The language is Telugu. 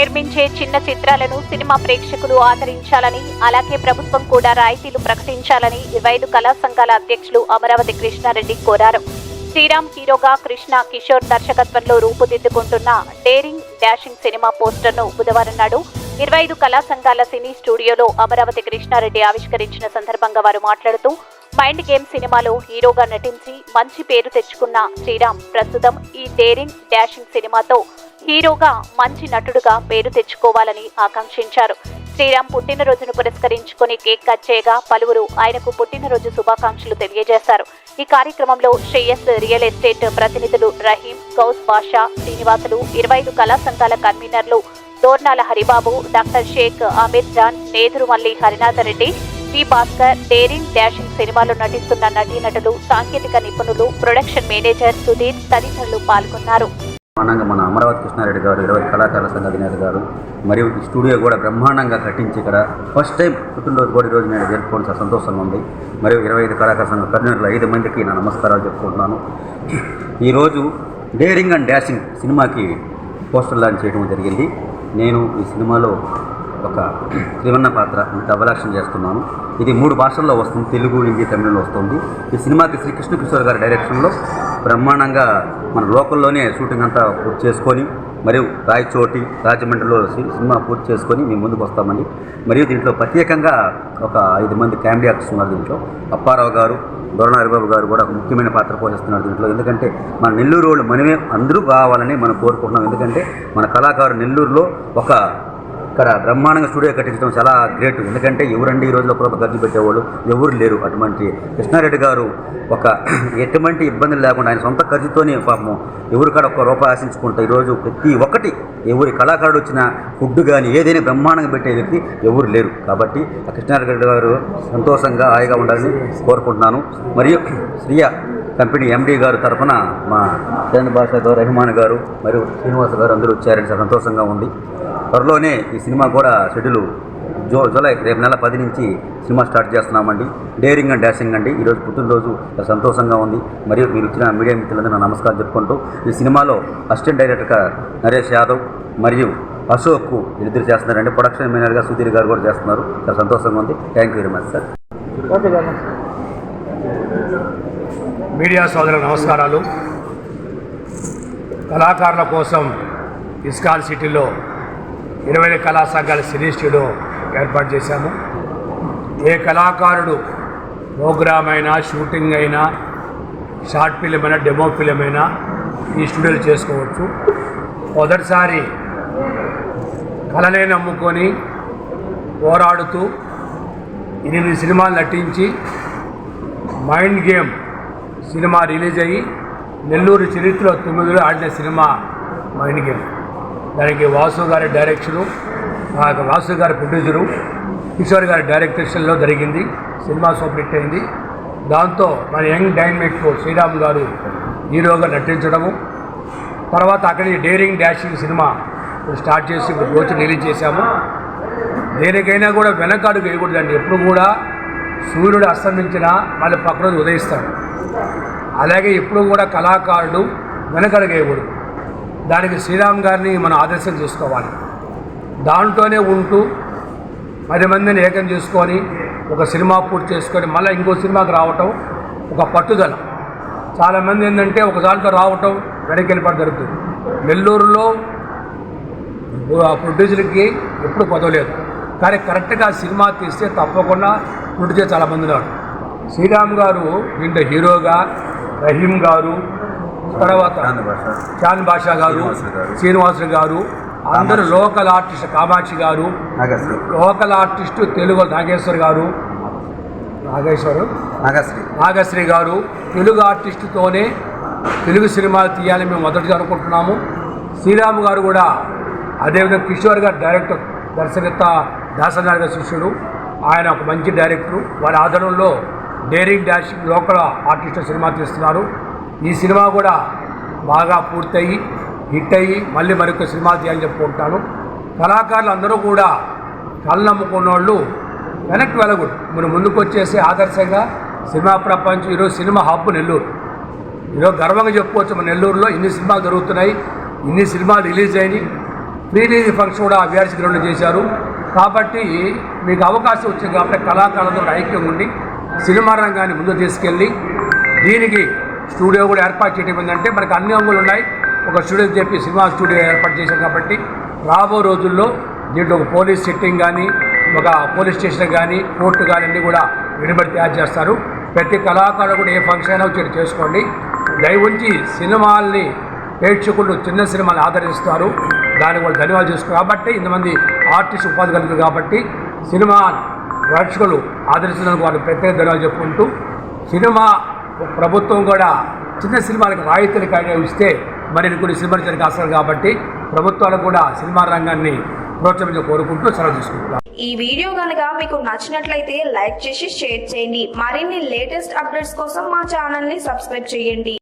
నిర్మించే చిన్న చిత్రాలను సినిమా ప్రేక్షకులు ఆదరించాలని, అలాగే ప్రభుత్వం కూడా రాయితీలు ప్రకటించాలని 25 కళా సంఘాల అధ్యక్షులు అమరావతి కృష్ణారెడ్డి కోరారు. శ్రీరామ్ హీరోగా కృష్ణ కిషోర్ దర్శకత్వంలో రూపుదిద్దుకుంటున్న డేరింగ్ డాషింగ్ సినిమా పోస్టర్ను బుధవారం నాడు 25 కళా సంఘాల సినీ స్టూడియోలో అమరావతి కృష్ణారెడ్డి ఆవిష్కరించిన సందర్భంగా వారు మాట్లాడుతూ, మైండ్ గేమ్ సినిమాలో హీరోగా నటించి మంచి పేరు తెచ్చుకున్న శ్రీరామ్ ప్రస్తుతం ఈ డేరింగ్ డాషింగ్ సినిమాతో హీరోగా మంచి నటుడుగా పేరు తెచ్చుకోవాలని ఆకాంక్షించారు. శ్రీరామ్ పుట్టినరోజును పురస్కరించుకుని కేక్ కట్ చేయగా పలువురు ఆయనకు పుట్టినరోజు శుభాకాంక్షలు తెలియజేశారు. ఈ కార్యక్రమంలో శ్రేయస్ రియల్ ఎస్టేట్ ప్రతినిధులు రహీం, గౌస్ బాషా, శ్రీనివాసులు, 25 కళా సంఘాల కన్వీనర్లు దోర్నాల హరిబాబు, డాక్టర్ షేక్ అమీర్ జాన్, నేదురుమల్లి హరినాథరెడ్డి, వి భాస్కర్, డేరింగ్ డాషింగ్ సినిమాలో నటిస్తున్న నటీనటులు, సాంకేతిక నిపుణులు, ప్రొడక్షన్ మేనేజర్ సుధీర్ తదితరులు పాల్గొన్నారు. మన అమరావతి కృష్ణారెడ్డి గారు 20 కళాకారుల సంఘ అధినేత గారు మరియు ఈ స్టూడియో కూడా బ్రహ్మాండంగా కట్టించి ఇక్కడ ఫస్ట్ టైం పుట్టినరోజు కూడా ఈరోజు నేను జరుపుకోవడం చాలా సంతోషంగా ఉంది. మరియు 25 కళాకారుల సంఘ కన్వీనర్లు 5 మందికి నా నమస్కారాలు చెప్పుకుంటున్నాను. ఈరోజు డేరింగ్ అండ్ డాషింగ్ సినిమాకి పోస్టర్ లాంచ్ చేయడం జరిగింది. నేను ఈ సినిమాలో ఒక త్రివర్ణ పాత్ర డబలాక్షన్ చేస్తున్నాను. ఇది 3 భాషల్లో వస్తుంది, తెలుగు, హిందీ, తమిళంలో వస్తుంది. ఈ సినిమాకి శ్రీ కృష్ణ కిషోర్ గారి డైరెక్షన్లో బ్రహ్మాండంగా మన లోకల్లోనే షూటింగ్ అంతా పూర్తి చేసుకొని మరియు రాయచోటి, రాజమండ్రిలో సినిమా పూర్తి చేసుకొని మేము ముందుకు వస్తామండి. మరియు దీంట్లో ప్రత్యేకంగా ఒక 5 మంది కామెడీ యాక్టర్స్ ఉన్నారు. దీంట్లో అప్పారావు గారు, దొరణ హరిబాబు గారు కూడా ఒక ముఖ్యమైన పాత్ర పోషిస్తున్నారు దీంట్లో. ఎందుకంటే మన నెల్లూరు వాళ్ళు మనమే అందరూ కావాలని మనం కోరుకుంటున్నాం. ఎందుకంటే మన కళాకారు నెల్లూరులో ఒక ఇక్కడ బ్రహ్మాండంగా స్టూడియో కట్టించడం చాలా గ్రేట్. ఎందుకంటే ఎవరండి ఈ రోజులో రూపాయి ఖర్చు పెట్టేవాళ్ళు ఎవరు లేరు. అటువంటి కృష్ణారెడ్డి గారు ఒక ఎటువంటి ఇబ్బందులు లేకుండా ఆయన సొంత ఖర్చుతోనే పాపం ఎవరు కాడ ఒక్క రూపాయి ఆశించుకుంటే ఈరోజు ప్రతి ఒక్కటి ఎవరి కళాకారుడు వచ్చిన ఫుడ్ కానీ ఏదైనా బ్రహ్మాండంగా పెట్టే వ్యక్తి ఎవరు లేరు. కాబట్టి ఆ కృష్ణారెడ్డి గారు సంతోషంగా హాయిగా ఉండాలని కోరుకుంటున్నాను. మరియు శ్రీయ కంపెనీ ఎండీ గారు తరఫున మా చంద్ర భాష గారు, రెహమాన్ గారు మరియు శ్రీనివాస్ గారు అందరూ వచ్చారని చాలా సంతోషంగా ఉంది. త్వరలోనే ఈ సినిమా కూడా షెడ్యూల్ జూలై రేపు నెల 10 నుంచి సినిమా స్టార్ట్ చేస్తున్నామండి. డేరింగ్ అండ్ డాషింగ్ అండి. ఈరోజు పుట్టినరోజు చాలా సంతోషంగా ఉంది. మరియు మీరు ఇచ్చిన మీడియా మిత్రులందరూ నా నమస్కారం చెప్పుకుంటూ ఈ సినిమాలో అసిస్టెంట్ డైరెక్టర్గా నరేష్ యాదవ్ మరియు అశోక్ వీళ్ళిద్దరు చేస్తున్నారండి. ప్రొడక్షన్ మేనేజర్గా సుధీర్ గారు కూడా చేస్తున్నారు. చాలా సంతోషంగా ఉంది. Thank you very much sir. Media సోదరులకు నమస్కారాలు. కళాకారుల కోసం ఇస్కాన్ సిటీలో 20 కళా సంఘాల సినీ స్టూడియో ఏర్పాటు చేశాము. ఏ కళాకారుడు ప్రోగ్రామ్ అయినా, షూటింగ్ అయినా, షార్ట్ ఫిలిం అయినా, డెమో ఫిలిం అయినా ఈ స్టూడియోలు చేసుకోవచ్చు. మొదటిసారి కళనే నమ్ముకొని పోరాడుతూ 8 సినిమాలు నటించి మైండ్ గేమ్ సినిమా రిలీజ్ అయ్యి నెల్లూరు చరిత్రలో 9లో ఆడిన సినిమా మైండ్ గేమ్. దానికి వాసు గారి డైరెక్షను, వాసు గారి ప్రొడ్యూసరు, కిషోర్ గారి డైరెక్షన్లో జరిగింది. సినిమా సూపర్ హిట్ అయింది. దాంతో మన యంగ్ డైనమిక్ శ్రీరామ్ గారు హీరోగా నటించడము, తర్వాత అక్కడి డేరింగ్ డాషింగ్ సినిమా స్టార్ట్ చేసి ఇప్పుడు రోజు రిలీజ్ చేశాము. దేనికైనా కూడా వెనకాడుకు వేయకూడదండి. ఎప్పుడు కూడా సూర్యుడు అస్తమించినా మళ్ళీ పక్క రోజు ఉదయిస్తాడు. అలాగే ఎప్పుడు కూడా కళాకారుడు వెనకడుగు వేయకూడదు. దానికి శ్రీరామ్ గారిని మనం ఆదర్శం చేసుకోవాలి. దాంట్లోనే ఉంటూ 10 మందిని ఏకం చేసుకొని ఒక సినిమా పూర్తి చేసుకొని మళ్ళీ ఇంకో సినిమాకి రావటం ఒక పట్టుదల. చాలామంది ఏంటంటే ఒక దాంట్లో రావటం వెనక్కి వెళ్ళిపడి జరుగుతుంది. నెల్లూరులో ప్రొడ్యూసర్కి ఎప్పుడు పదవలేదు, కానీ కరెక్ట్గా సినిమా తీస్తే తప్పకుండా ప్రొడ్యూసర్ చాలామంది ఉన్నారు. శ్రీరామ్ గారు దీంట్లో హీరోగా, రహీం గారు, తర్వాత చాంద్ బాషా గారు, శ్రీనివాస్ గారు, అందరూ లోకల్ ఆర్టిస్ట్, కామాక్షి గారు లోకల్ ఆర్టిస్టు, తెలుగు నాగేశ్వర్ గారు, నాగశ్రీ గారు తెలుగు ఆర్టిస్టుతోనే తెలుగు సినిమాలు తీయాలని మేము మొదటిగా అనుకుంటున్నాము. శ్రీరామ్ గారు కూడా అదేవిధంగా కిషోర్ గారు డైరెక్టర్, దర్శకత్వ దాసనాథ్ గారి శిష్యుడు. ఆయన ఒక మంచి డైరెక్టరు. వారి ఆధారంలో daring dashing local artist cinema తీస్తున్నారు. ఈ సినిమా కూడా బాగా పూర్తయి హిట్ అయ్యి మళ్ళీ మరొక సినిమా తీయాలని చెప్పుకుంటాను. కళాకారులు అందరూ కూడా కళ్ళు నమ్ముకున్న వాళ్ళు వెనక్కి వెళ్ళకూడదు. మనం ముందుకు వచ్చేసి ఆదర్శంగా సినిమా ప్రపంచం. ఈరోజు సినిమా హబ్ నెల్లూరు. ఈరోజు గర్వంగా చెప్పుకోవచ్చు మన నెల్లూరులో ఇన్ని సినిమాలు జరుగుతున్నాయి, ఇన్ని సినిమాలు రిలీజ్ అయినాయి. ప్రీ రిలీజ్ ఫంక్షన్ కూడా విఆర్సీ గ్రౌండ్లో చేశారు. కాబట్టి మీకు అవకాశం వచ్చింది కాబట్టి కళాకారులతో ఐక్యం ఉండి సినిమా రంగాన్ని ముందు తీసుకెళ్ళి దీనికి స్టూడియో కూడా ఏర్పాటు చేయడం ఏంటంటే మనకు అన్ని అంగులు ఉన్నాయి. ఒక స్టూడియో చెప్పి సినిమా స్టూడియో ఏర్పాటు చేశాం కాబట్టి రాబో రోజుల్లో దీంట్లో ఒక పోలీస్ సెట్టింగ్ కానీ ఒక పోలీస్ స్టేషన్ కానీ కోర్టు కానీ అన్నీ కూడా విడిబడి తయారు చేస్తారు. ప్రతి కళాకారుడు కూడా ఏ ఫంక్షన్ అయినా వచ్చి చేసుకోండి. దయవుంచి సినిమాల్ని ప్రేక్షకులు చిన్న సినిమాని ఆదరిస్తారు. దానికి వాళ్ళు ధన్యవాదాలు చేసుకోరు కాబట్టి ఇంతమంది ఆర్టిస్ట్ ఉపాధి కలుగుతుంది. కాబట్టి సినిమా ప్రేక్షకులు ఆదరిస్తున్నందుకు వాళ్ళు ప్రత్యేక ధన్యవాదాలు చెప్పుకుంటూ సినిమా ప్రభుత్వం కూడా చిన్న సినిమాలకు రాయితీలు కానీ ఇస్తే మరి కొన్ని సినిమాలు చేయడానికి ఆశలు కాబట్టి ప్రభుత్వాలకు కూడా సినిమా రంగాన్ని ప్రోత్సహించి కోరుకుంటూ సెలవు తీసుకుంటున్నాం. ఈ వీడియో కనుక మీకు నచ్చినట్లయితే లైక్ చేసి షేర్ చేయండి. మరిన్ని లేటెస్ట్ అప్డేట్స్ కోసం మా ఛానల్ ని సబ్స్క్రైబ్ చేయండి.